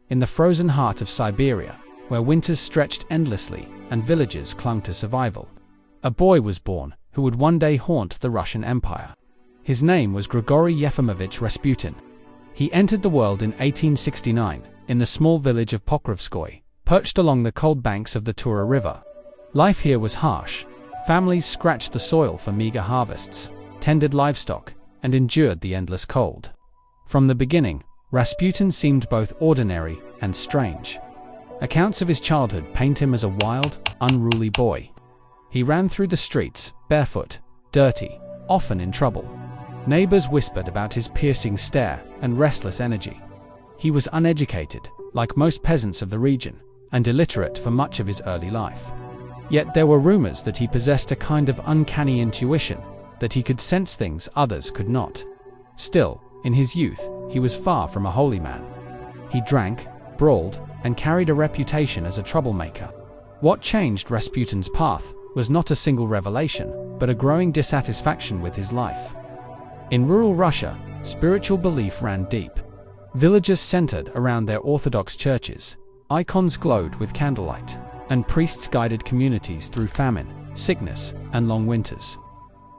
in the frozen heart of Siberia, where winters stretched endlessly and villages clung to survival. A boy was born who would one day haunt the Russian Empire. His name was Grigori Rasputin. He entered the world in 1869 in the small village of Pokrovskoye, perched along the cold banks of the Tura River. Life here was harsh. Families scratched the soil for meager harvests, tended livestock, and endured the endless cold. From the beginning, Rasputin seemed both ordinary and strange. Accounts of his childhood paint him as a wild, unruly boy. He ran through the streets, barefoot, dirty, often in trouble. Neighbors whispered about his piercing stare and restless energy. He was uneducated, like most peasants of the region, and illiterate for much of his early life. Yet there were rumors that he possessed a kind of uncanny intuition, that he could sense things others could not. Still, in his youth, he was far from a holy man. He drank, brawled, and carried a reputation as a troublemaker. What changed Rasputin's path was not a single revelation, but a growing dissatisfaction with his life. In rural Russia, spiritual belief ran deep. Villages centered around their Orthodox churches, icons glowed with candlelight, and priests guided communities through famine, sickness, and long winters.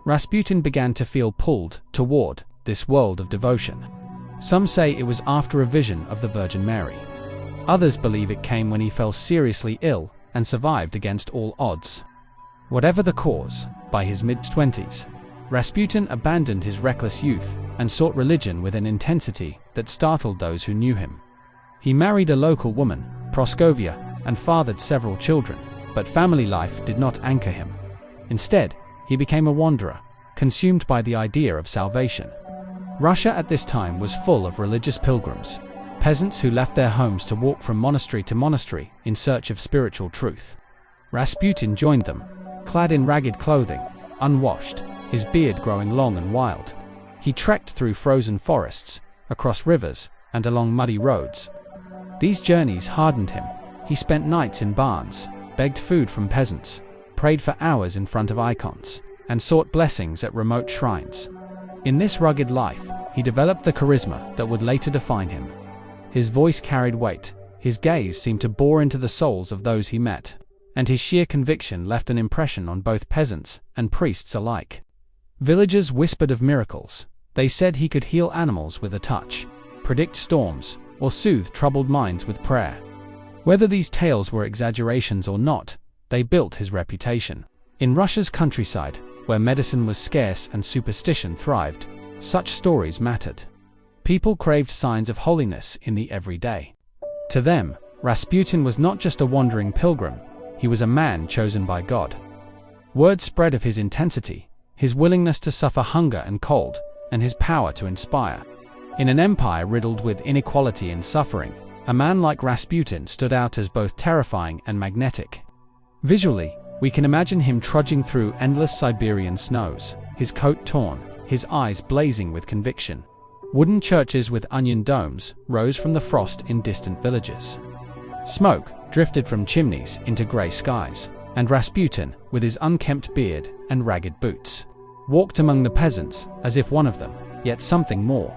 Rasputin began to feel pulled toward this world of devotion. Some say it was after a vision of the Virgin Mary. Others believe it came when he fell seriously ill and survived against all odds. Whatever the cause, by his mid-20s, Rasputin abandoned his reckless youth and sought religion with an intensity that startled those who knew him. He married a local woman, Praskovia, and fathered several children, but family life did not anchor him. Instead, he became a wanderer, consumed by the idea of salvation. Russia at this time was full of religious pilgrims, peasants who left their homes to walk from monastery to monastery in search of spiritual truth. Rasputin joined them, clad in ragged clothing, unwashed, his beard growing long and wild. He trekked through frozen forests, across rivers, and along muddy roads. These journeys hardened him. He spent nights in barns, begged food from peasants, prayed for hours in front of icons, and sought blessings at remote shrines. In this rugged life, he developed the charisma that would later define him. His voice carried weight, his gaze seemed to bore into the souls of those he met, and his sheer conviction left an impression on both peasants and priests alike. Villagers whispered of miracles. They said he could heal animals with a touch, predict storms, or soothe troubled minds with prayer. Whether these tales were exaggerations or not, they built his reputation. In Russia's countryside, where medicine was scarce and superstition thrived, such stories mattered. People craved signs of holiness in the everyday. To them, Rasputin was not just a wandering pilgrim, he was a man chosen by God. Word spread of his intensity, his willingness to suffer hunger and cold, and his power to inspire. In an empire riddled with inequality and suffering, a man like Rasputin stood out as both terrifying and magnetic. Visually, we can imagine him trudging through endless Siberian snows, his coat torn, his eyes blazing with conviction. Wooden churches with onion domes rose from the frost in distant villages. Smoke drifted from chimneys into grey skies, and Rasputin, with his unkempt beard and ragged boots, walked among the peasants as if one of them, yet something more.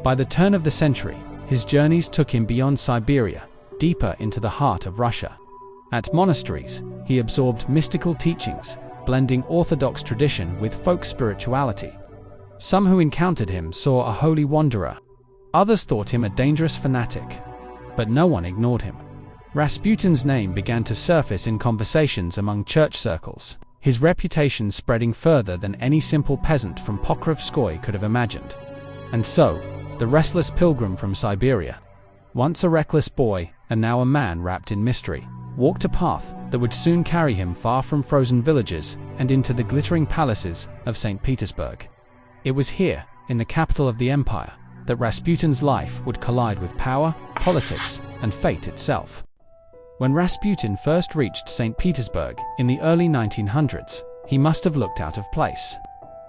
By the turn of the century, his journeys took him beyond Siberia, deeper into the heart of Russia. At monasteries, he absorbed mystical teachings, blending Orthodox tradition with folk spirituality. Some who encountered him saw a holy wanderer. Others thought him a dangerous fanatic. But no one ignored him. Rasputin's name began to surface in conversations among church circles, his reputation spreading further than any simple peasant from Pokrovskoye could have imagined. And so, the restless pilgrim from Siberia, once a reckless boy and now a man wrapped in mystery, walked a path that would soon carry him far from frozen villages and into the glittering palaces of St. Petersburg. It was here, in the capital of the empire, that Rasputin's life would collide with power, politics, and fate itself. When Rasputin first reached St. Petersburg in the early 1900s, he must have looked out of place.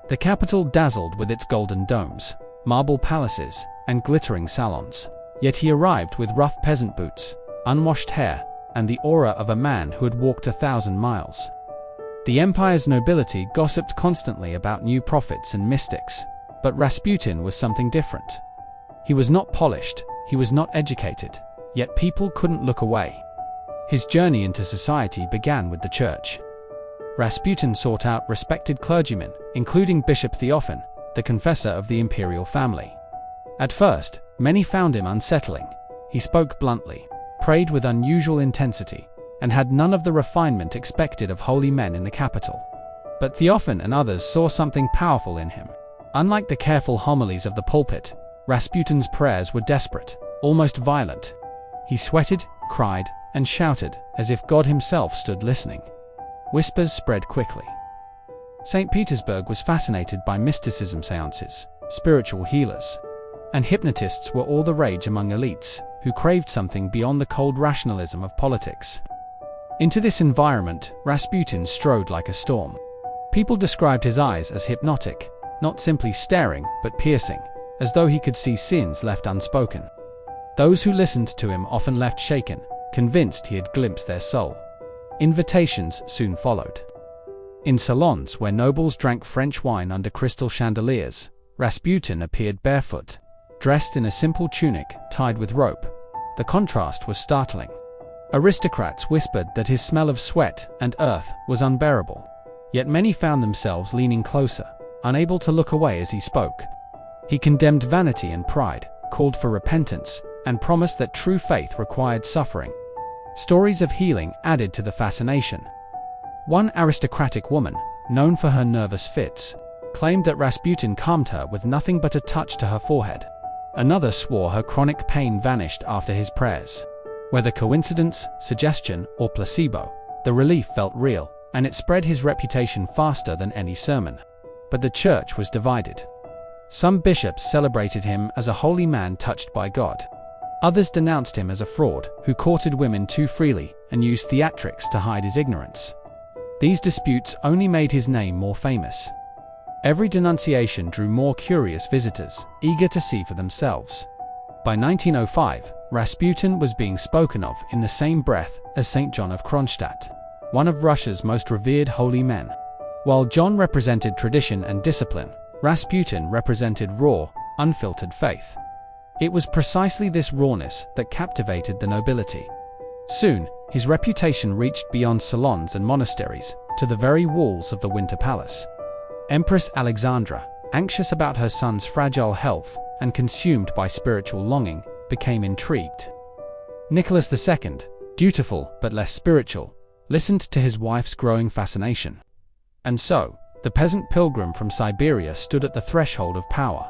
The capital dazzled with its golden domes, marble palaces, and glittering salons. Yet he arrived with rough peasant boots, unwashed hair, and the aura of a man who had walked 1,000 miles. The empire's nobility gossiped constantly about new prophets and mystics, but Rasputin was something different. He was not polished, he was not educated, yet people couldn't look away. His journey into society began with the church. Rasputin sought out respected clergymen, including Bishop Theophan, the confessor of the imperial family. At first, many found him unsettling. He spoke bluntly, prayed with unusual intensity, and had none of the refinement expected of holy men in the capital. But Theophan and others saw something powerful in him. Unlike the careful homilies of the pulpit, Rasputin's prayers were desperate, almost violent. He sweated, cried, and shouted as if God himself stood listening. Whispers spread quickly. St. Petersburg was fascinated by mysticism seances, spiritual healers, and hypnotists were all the rage among elites who craved something beyond the cold rationalism of politics. Into this environment, Rasputin strode like a storm. People described his eyes as hypnotic, not simply staring, but piercing, as though he could see sins left unspoken. Those who listened to him often left shaken, convinced he had glimpsed their soul. Invitations soon followed. In salons where nobles drank French wine under crystal chandeliers, Rasputin appeared barefoot, dressed in a simple tunic tied with rope. The contrast was startling. Aristocrats whispered that his smell of sweat and earth was unbearable, yet many found themselves leaning closer, unable to look away as he spoke. He condemned vanity and pride, called for repentance, and promised that true faith required suffering. Stories of healing added to the fascination. One aristocratic woman, known for her nervous fits, claimed that Rasputin calmed her with nothing but a touch to her forehead. Another swore her chronic pain vanished after his prayers. Whether coincidence, suggestion, or placebo, the relief felt real, and it spread his reputation faster than any sermon. But the church was divided. Some bishops celebrated him as a holy man touched by God. Others denounced him as a fraud who courted women too freely and used theatrics to hide his ignorance. These disputes only made his name more famous. Every denunciation drew more curious visitors, eager to see for themselves. By 1905, Rasputin was being spoken of in the same breath as St. John of Kronstadt, one of Russia's most revered holy men. While John represented tradition and discipline, Rasputin represented raw, unfiltered faith. It was precisely this rawness that captivated the nobility. Soon, his reputation reached beyond salons and monasteries, to the very walls of the Winter Palace. Empress Alexandra, anxious about her son's fragile health and consumed by spiritual longing, became intrigued. Nicholas II, dutiful but less spiritual, listened to his wife's growing fascination. And so, the peasant pilgrim from Siberia stood at the threshold of power.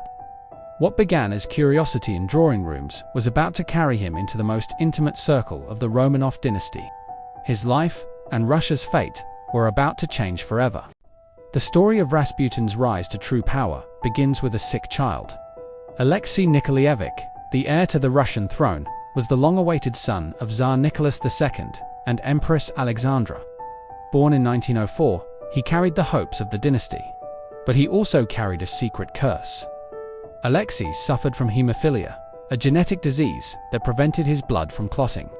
What began as curiosity in drawing rooms was about to carry him into the most intimate circle of the Romanov dynasty. His life, and Russia's fate, were about to change forever. The story of Rasputin's rise to true power begins with a sick child. Alexei Nikolaevich, the heir to the Russian throne, was the long-awaited son of Tsar Nicholas II and Empress Alexandra. Born in 1904, he carried the hopes of the dynasty. But he also carried a secret curse. Alexei suffered from hemophilia, a genetic disease that prevented his blood from clotting.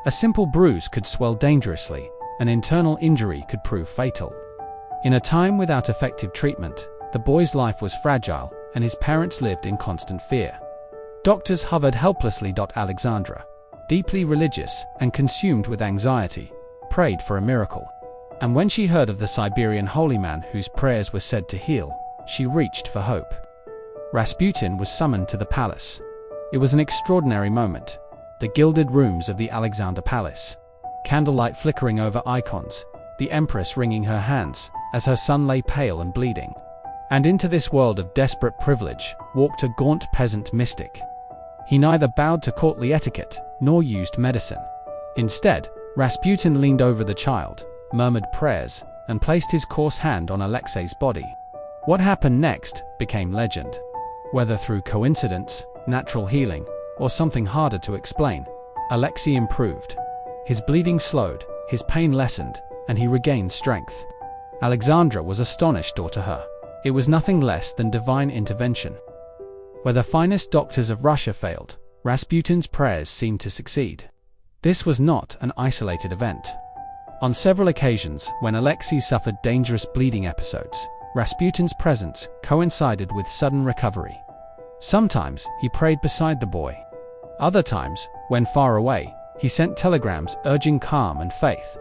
A simple bruise could swell dangerously, an internal injury could prove fatal. In a time without effective treatment, the boy's life was fragile, and his parents lived in constant fear. Doctors hovered helplessly. Alexandra, deeply religious and consumed with anxiety, prayed for a miracle. And when she heard of the Siberian holy man whose prayers were said to heal, she reached for hope. Rasputin was summoned to the palace. It was an extraordinary moment. The gilded rooms of the Alexandra Palace, candlelight flickering over icons, the Empress wringing her hands as her son lay pale and bleeding. And into this world of desperate privilege walked a gaunt peasant mystic. He neither bowed to courtly etiquette nor used medicine. Instead, Rasputin leaned over the child, murmured prayers, and placed his coarse hand on Alexei's body. What happened next became legend. Whether through coincidence, natural healing, or something harder to explain, Alexei improved. His bleeding slowed, his pain lessened, and he regained strength. Alexandra was astonished. To her, it was nothing less than divine intervention. Where the finest doctors of Russia failed, Rasputin's prayers seemed to succeed. This was not an isolated event. On several occasions, when Alexei suffered dangerous bleeding episodes, Rasputin's presence coincided with sudden recovery. Sometimes he prayed beside the boy. Other times, When far away, he sent telegrams urging calm and faith.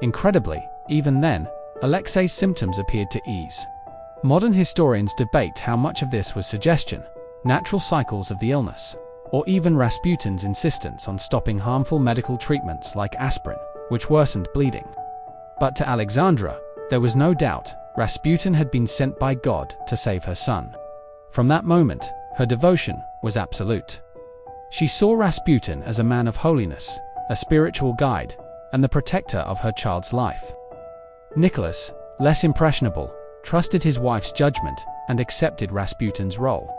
Incredibly, even then, Alexei's symptoms appeared to ease. Modern historians debate how much of this was suggestion, natural cycles of the illness, or even Rasputin's insistence on stopping harmful medical treatments like aspirin, which worsened bleeding. But to Alexandra, there was no doubt Rasputin had been sent by God to save her son. From that moment, her devotion was absolute. She saw Rasputin as a man of holiness, a spiritual guide, and the protector of her child's life. Nicholas, less impressionable, trusted his wife's judgment and accepted Rasputin's role.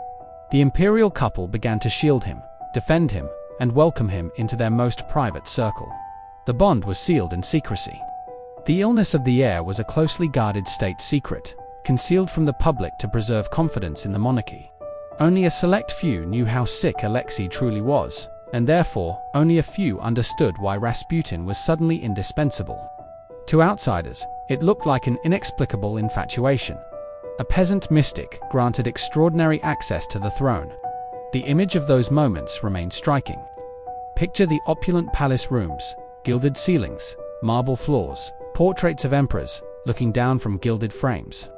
The imperial couple began to shield him, defend him, and welcome him into their most private circle. The bond was sealed in secrecy. The illness of the heir was a closely guarded state secret, concealed from the public to preserve confidence in the monarchy. Only a select few knew how sick Alexei truly was, and therefore only a few understood why Rasputin was suddenly indispensable. To outsiders, it looked like an inexplicable infatuation. A peasant mystic granted extraordinary access to the throne. The image of those moments remained striking. Picture the opulent palace rooms, gilded ceilings, marble floors, portraits of emperors looking down from gilded frames.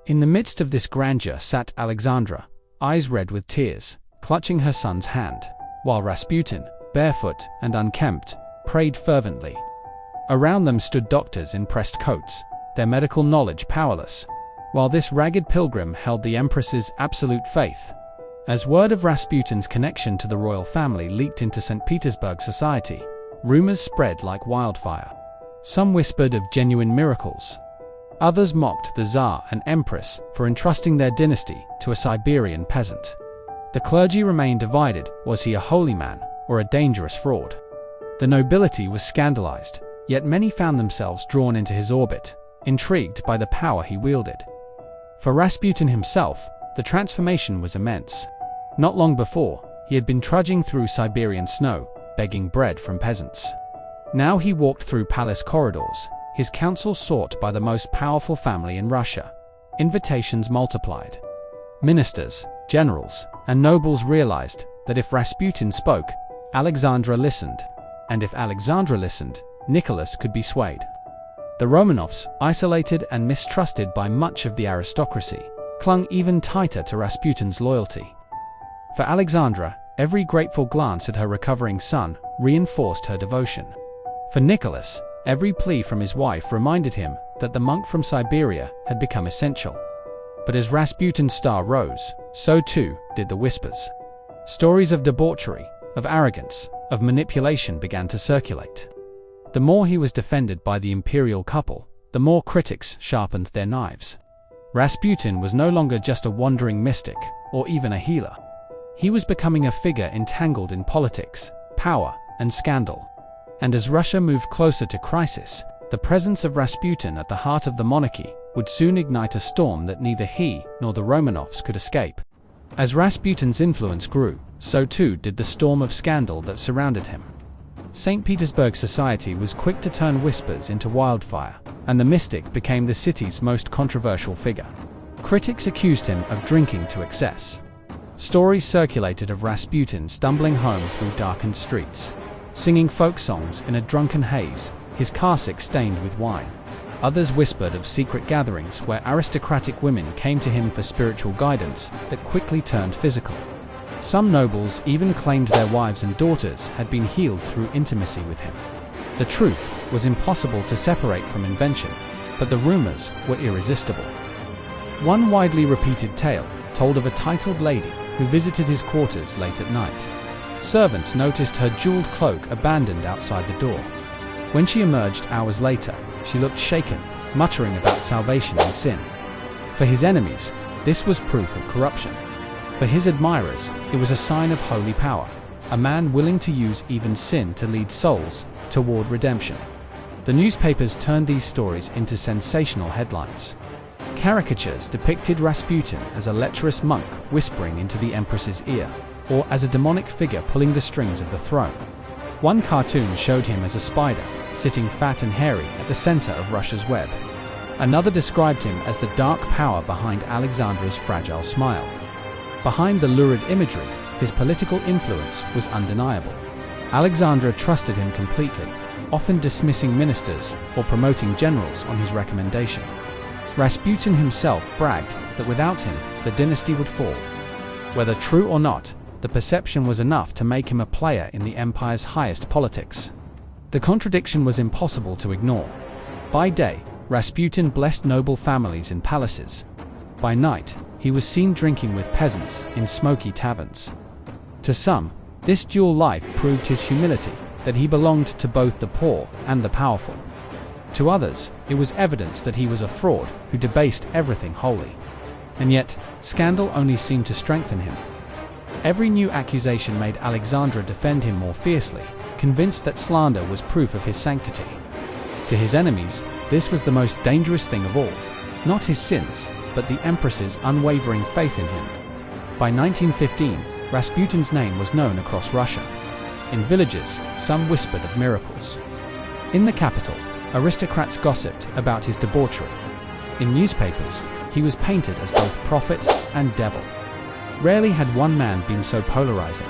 In the midst of this grandeur sat Alexandra, eyes red with tears, clutching her son's hand, while Rasputin, barefoot and unkempt, prayed fervently. Around them stood doctors in pressed coats, their medical knowledge powerless, while this ragged pilgrim held the Empress's absolute faith. As word of Rasputin's connection to the royal family leaked into St. Petersburg society, rumors spread like wildfire. Some whispered of genuine miracles. Others mocked the Tsar and Empress for entrusting their dynasty to a Siberian peasant. The clergy remained divided. Was he a holy man or a dangerous fraud? The nobility was scandalized, yet many found themselves drawn into his orbit, intrigued by the power he wielded. For Rasputin himself, the transformation was immense. Not long before, he had been trudging through Siberian snow, begging bread from peasants. Now he walked through palace corridors, his counsel sought by the most powerful family in Russia. Invitations multiplied. Ministers, generals, and nobles realized that if Rasputin spoke, Alexandra listened, and if Alexandra listened, Nicholas could be swayed. The Romanovs, isolated and mistrusted by much of the aristocracy, clung even tighter to Rasputin's loyalty. For Alexandra, every grateful glance at her recovering son reinforced her devotion. For Nicholas, every plea from his wife reminded him that the monk from Siberia had become essential. But as Rasputin's star rose, so too did the whispers. Stories of debauchery, of arrogance, of manipulation began to circulate. The more he was defended by the imperial couple, the more critics sharpened their knives. Rasputin was no longer just a wandering mystic, or even a healer. He was becoming a figure entangled in politics, power, and scandal. And as Russia moved closer to crisis, the presence of Rasputin at the heart of the monarchy would soon ignite a storm that neither he nor the Romanovs could escape. As Rasputin's influence grew, so too did the storm of scandal that surrounded him. St. Petersburg society was quick to turn whispers into wildfire, and the mystic became the city's most controversial figure. Critics accused him of drinking to excess. Stories circulated of Rasputin stumbling home through darkened streets, singing folk songs in a drunken haze, his cassock stained with wine. Others whispered of secret gatherings where aristocratic women came to him for spiritual guidance that quickly turned physical. Some nobles even claimed their wives and daughters had been healed through intimacy with him. The truth was impossible to separate from invention, but the rumors were irresistible. One widely repeated tale told of a titled lady who visited his quarters late at night. Servants noticed her jeweled cloak abandoned outside the door. When she emerged hours later, she looked shaken, muttering about salvation and sin. For his enemies, this was proof of corruption. For his admirers, it was a sign of holy power, a man willing to use even sin to lead souls toward redemption. The newspapers turned these stories into sensational headlines. Caricatures depicted Rasputin as a lecherous monk whispering into the Empress's ear, or as a demonic figure pulling the strings of the throne. One cartoon showed him as a spider, sitting fat and hairy at the center of Russia's web. Another described him as the dark power behind Alexandra's fragile smile. Behind the lurid imagery, his political influence was undeniable. Alexandra trusted him completely, often dismissing ministers or promoting generals on his recommendation. Rasputin himself bragged that without him, the dynasty would fall. Whether true or not, the perception was enough to make him a player in the empire's highest politics. The contradiction was impossible to ignore. By day, Rasputin blessed noble families in palaces. By night, he was seen drinking with peasants in smoky taverns. To some, this dual life proved his humility, that he belonged to both the poor and the powerful. To others, it was evidence that he was a fraud who debased everything wholly. And yet, scandal only seemed to strengthen him. Every new accusation made Alexandra defend him more fiercely, convinced that slander was proof of his sanctity. To his enemies, this was the most dangerous thing of all, not his sins, but the Empress's unwavering faith in him. By 1915, Rasputin's name was known across Russia. In villages, some whispered of miracles. In the capital, aristocrats gossiped about his debauchery. In newspapers, he was painted as both prophet and devil. Rarely had one man been so polarizing.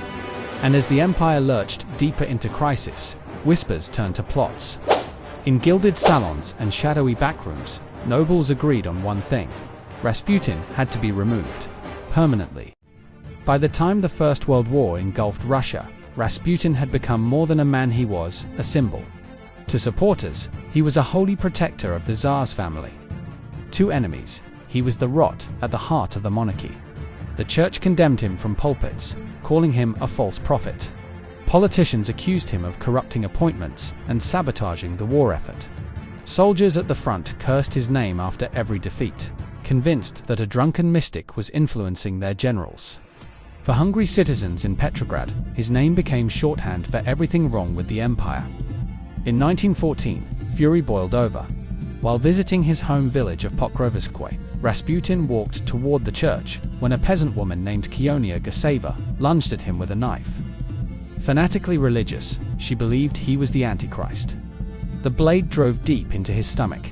And as the empire lurched deeper into crisis, whispers turned to plots. In gilded salons and shadowy backrooms, nobles agreed on one thing: Rasputin had to be removed, permanently. By the time the First World War engulfed Russia, Rasputin had become more than a man. He was a symbol. To supporters, he was a holy protector of the Tsar's family. To enemies, he was the rot at the heart of the monarchy. The church condemned him from pulpits, calling him a false prophet. Politicians accused him of corrupting appointments and sabotaging the war effort. Soldiers at the front cursed his name after every defeat, convinced that a drunken mystic was influencing their generals. For hungry citizens in Petrograd, his name became shorthand for everything wrong with the empire. In 1914, fury boiled over. While visiting his home village of Pokrovskoye, Rasputin walked toward the church when a peasant woman named Kionia Gaseva lunged at him with a knife. Fanatically religious, she believed he was the Antichrist. The blade drove deep into his stomach.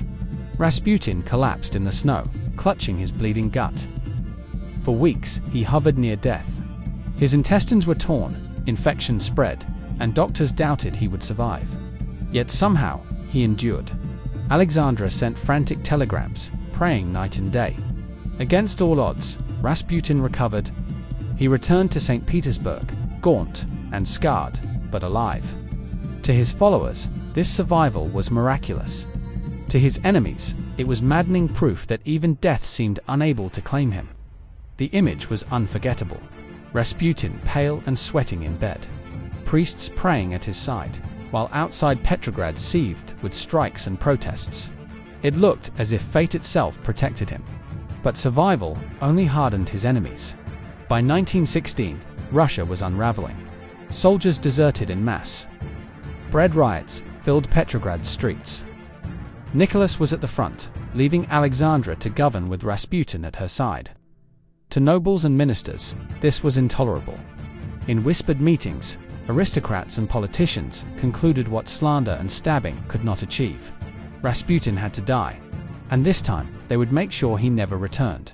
Rasputin collapsed in the snow, clutching his bleeding gut. For weeks, he hovered near death. His intestines were torn, infection spread, and doctors doubted he would survive. Yet somehow, he endured. Alexandra sent frantic telegrams, praying night and day. Against all odds, Rasputin recovered. He returned to St. Petersburg, gaunt and scarred, but alive. To his followers, this survival was miraculous. To his enemies, it was maddening proof that even death seemed unable to claim him. The image was unforgettable. Rasputin pale and sweating in bed. Priests praying at his side, while outside Petrograd seethed with strikes and protests. It looked as if fate itself protected him. But survival only hardened his enemies. By 1916, Russia was unraveling. Soldiers deserted en masse. Bread riots filled Petrograd's streets. Nicholas was at the front, leaving Alexandra to govern with Rasputin at her side. To nobles and ministers, this was intolerable. In whispered meetings, aristocrats and politicians concluded what slander and stabbing could not achieve. Rasputin had to die, and this time they would make sure he never returned.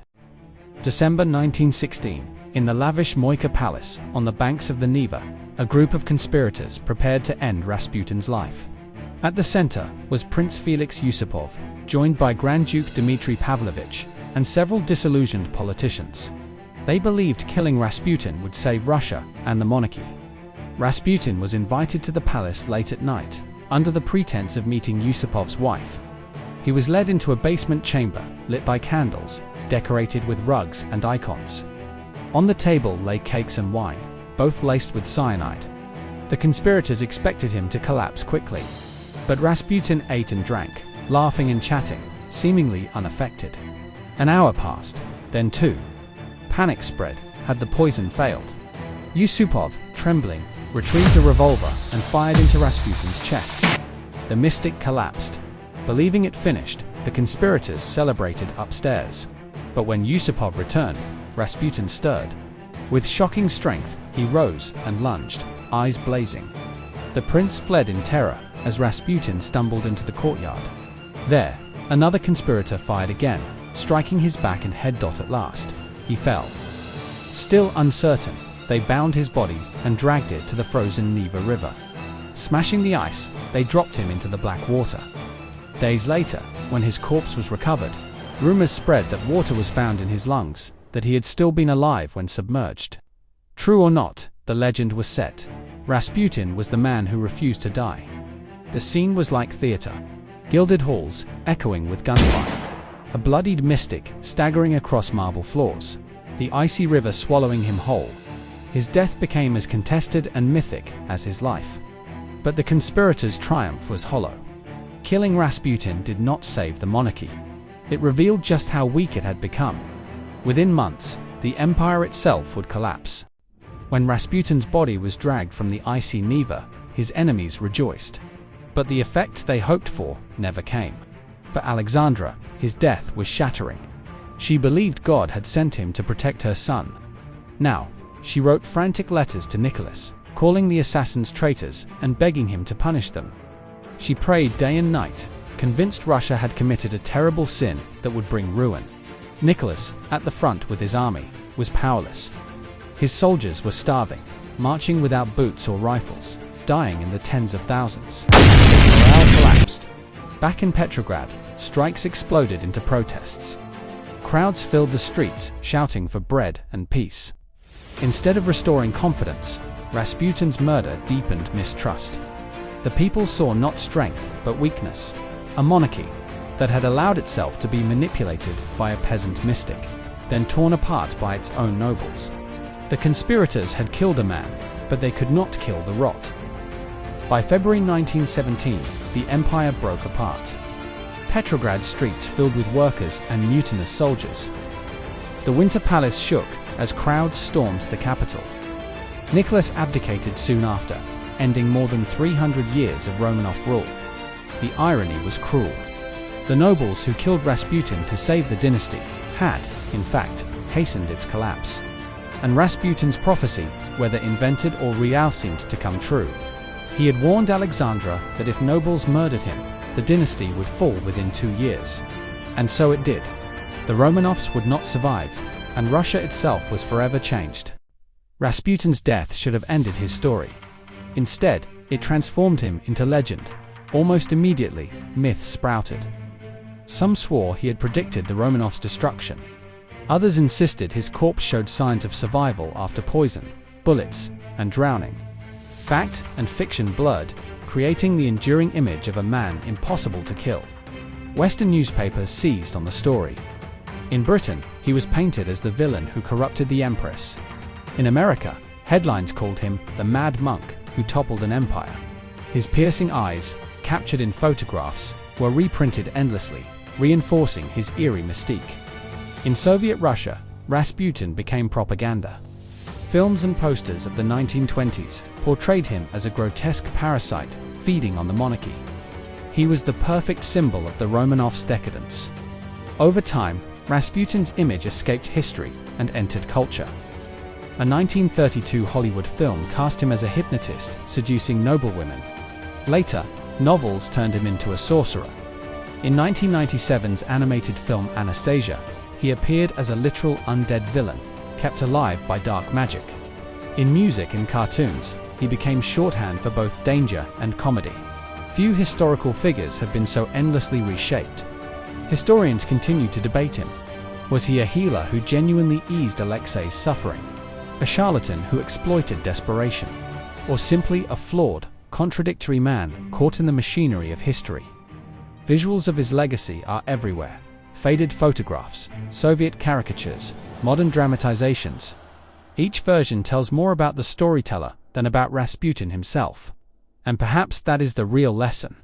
December 1916, in the lavish Moika Palace on the banks of the Neva, a group of conspirators prepared to end Rasputin's life. At the center was Prince Felix Yusupov, joined by Grand Duke Dmitry Pavlovich and several disillusioned politicians. They believed killing Rasputin would save Russia and the monarchy. Rasputin was invited to the palace late at night, under the pretense of meeting Yusupov's wife. He was led into a basement chamber, lit by candles, decorated with rugs and icons. On the table lay cakes and wine, both laced with cyanide. The conspirators expected him to collapse quickly. But Rasputin ate and drank, laughing and chatting, seemingly unaffected. An hour passed, then two. Panic spread. Had the poison failed? Yusupov, trembling, retrieved a revolver and fired into Rasputin's chest. The mystic collapsed. Believing it finished, the conspirators celebrated upstairs. But when Yusupov returned, Rasputin stirred. With shocking strength, he rose and lunged, eyes blazing. The prince fled in terror as Rasputin stumbled into the courtyard. There, another conspirator fired again, striking his back and head. At last, he fell. Still uncertain, they bound his body and dragged it to the frozen Neva River. Smashing the ice, they dropped him into the black water. Days later, when his corpse was recovered, rumors spread that water was found in his lungs, that he had still been alive when submerged. True or not, the legend was set. Rasputin was the man who refused to die. The scene was like theater. Gilded halls, echoing with gunfire. A bloodied mystic staggering across marble floors. The icy river swallowing him whole. His death became as contested and mythic as his life. But the conspirators' triumph was hollow. Killing Rasputin did not save the monarchy. It revealed just how weak it had become. Within months, the empire itself would collapse. When Rasputin's body was dragged from the icy Neva, his enemies rejoiced. But the effect they hoped for never came. For Alexandra, his death was shattering. She believed God had sent him to protect her son. Now, she wrote frantic letters to Nicholas, calling the assassins traitors and begging him to punish them. She prayed day and night, convinced Russia had committed a terrible sin that would bring ruin. Nicholas, at the front with his army, was powerless. His soldiers were starving, marching without boots or rifles, dying in the tens of thousands. Morale collapsed. Back in Petrograd, strikes exploded into protests. Crowds filled the streets, shouting for bread and peace. Instead of restoring confidence, Rasputin's murder deepened mistrust. The people saw not strength, but weakness. A monarchy that had allowed itself to be manipulated by a peasant mystic, then torn apart by its own nobles. The conspirators had killed a man, but they could not kill the rot. By February 1917, the empire broke apart. Petrograd streets filled with workers and mutinous soldiers. The Winter Palace shook as crowds stormed the capital. Nicholas abdicated soon after, ending more than 300 years of Romanov rule. The irony was cruel. The nobles who killed Rasputin to save the dynasty had, in fact, hastened its collapse. And Rasputin's prophecy, whether invented or real, seemed to come true. He had warned Alexandra that if nobles murdered him, the dynasty would fall within 2 years. And so it did. The Romanovs would not survive, and Russia itself was forever changed. Rasputin's death should have ended his story. Instead, it transformed him into legend. Almost immediately, myth sprouted. Some swore he had predicted the Romanovs' destruction. Others insisted his corpse showed signs of survival after poison, bullets, and drowning. Fact and fiction blurred, creating the enduring image of a man impossible to kill. Western newspapers seized on the story. In Britain, he was painted as the villain who corrupted the Empress. In America, headlines called him the mad monk who toppled an empire. His piercing eyes, captured in photographs, were reprinted endlessly, reinforcing his eerie mystique. In Soviet Russia, Rasputin became propaganda. Films and posters of the 1920s portrayed him as a grotesque parasite feeding on the monarchy. He was the perfect symbol of the Romanovs' decadence. Over time, Rasputin's image escaped history and entered culture. A 1932 Hollywood film cast him as a hypnotist seducing noblewomen. Later, novels turned him into a sorcerer. In 1997's animated film Anastasia, he appeared as a literal undead villain, kept alive by dark magic. In music and cartoons, he became shorthand for both danger and comedy. Few historical figures have been so endlessly reshaped. Historians continue to debate him. Was he a healer who genuinely eased Alexei's suffering? A charlatan who exploited desperation? Or simply a flawed, contradictory man caught in the machinery of history? Visuals of his legacy are everywhere. Faded photographs, Soviet caricatures, modern dramatizations. Each version tells more about the storyteller than about Rasputin himself. And perhaps that is the real lesson.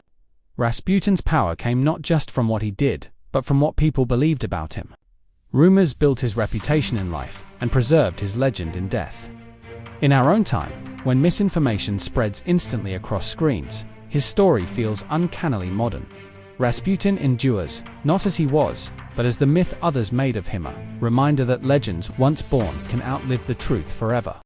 Rasputin's power came not just from what he did, but from what people believed about him. Rumors built his reputation in life and preserved his legend in death. In our own time, when misinformation spreads instantly across screens, his story feels uncannily modern. Rasputin endures, not as he was, but as the myth others made of him, a reminder that legends once born can outlive the truth forever.